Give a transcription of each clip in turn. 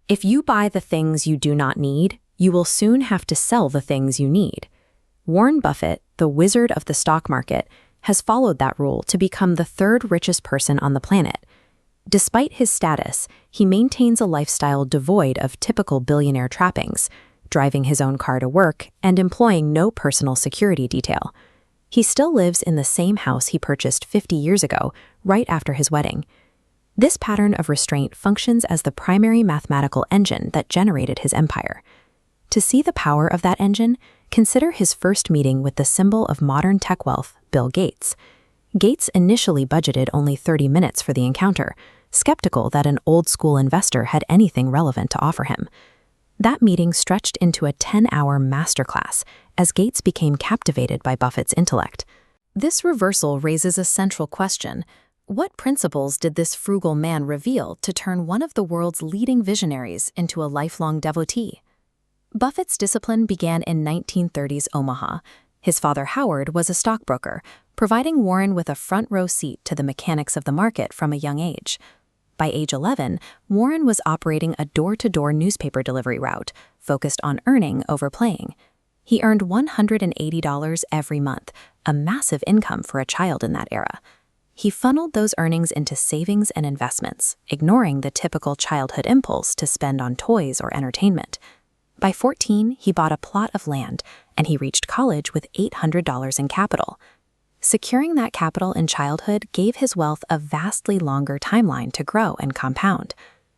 If you buy the things you do not need, you will soon have to sell the things you need. Warren Buffett, the wizard of the stock market, has followed that rule to become the third richest person on the planet. Despite his status, he maintains a lifestyle devoid of typical billionaire trappings, driving his own car to work and employing no personal security detail. He still lives in the same house he purchased 50 years ago, right after his wedding. This pattern of restraint functions as the primary mathematical engine that generated his empire. To see the power of that engine, consider his first meeting with the symbol of modern tech wealth, Bill Gates. Gates initially budgeted only 30 minutes for the encounter, skeptical that an old-school investor had anything relevant to offer him. That meeting stretched into a 10-hour masterclass as Gates became captivated by Buffett's intellect. This reversal raises a central question. What principles did this frugal man reveal to turn one of the world's leading visionaries into a lifelong devotee? Buffett's discipline began in 1930s Omaha. His father Howard was a stockbroker, providing Warren with a front-row seat to the mechanics of the market from a young age. By age 11, Warren was operating a door-to-door newspaper delivery route, focused on earning over playing. He earned $180 every month, a massive income for a child in that era. He funneled those earnings into savings and investments, ignoring the typical childhood impulse to spend on toys or entertainment. By 14, he bought a plot of land, and he reached college with $800 in capital. Securing that capital in childhood gave his wealth a vastly longer timeline to grow and compound.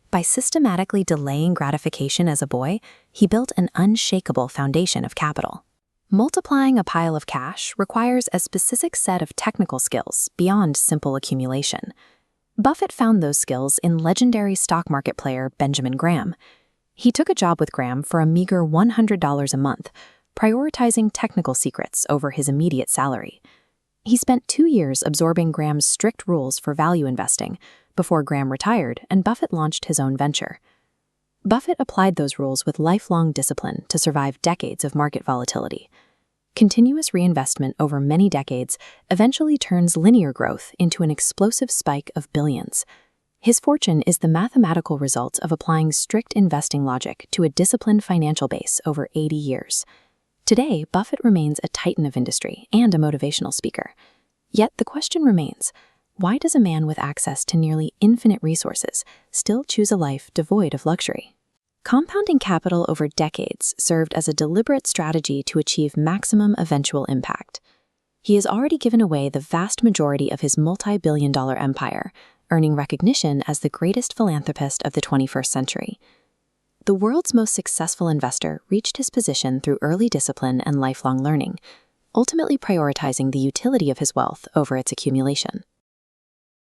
By systematically delaying gratification as a boy, he built an unshakable foundation of capital. Multiplying a pile of cash requires a specific set of technical skills beyond simple accumulation. Buffett found those skills in legendary stock market player Benjamin Graham. He took a job with Graham for a meager $100 a month, prioritizing technical secrets over his immediate salary. He spent 2 years absorbing Graham's strict rules for value investing before Graham retired and Buffett launched his own venture. Buffett applied those rules with lifelong discipline to survive decades of market volatility. Continuous reinvestment over many decades eventually turns linear growth into an explosive spike of billions. His fortune is the mathematical result of applying strict investing logic to a disciplined financial base over 80 years. Today, Buffett remains a titan of industry and a motivational speaker. Yet the question remains, why does a man with access to nearly infinite resources still choose a life devoid of luxury? Compounding capital over decades served as a deliberate strategy to achieve maximum eventual impact. He has already given away the vast majority of his multi-billion-dollar empire, earning recognition as the greatest philanthropist of the 21st century. The world's most successful investor reached his position through early discipline and lifelong learning, ultimately prioritizing the utility of his wealth over its accumulation.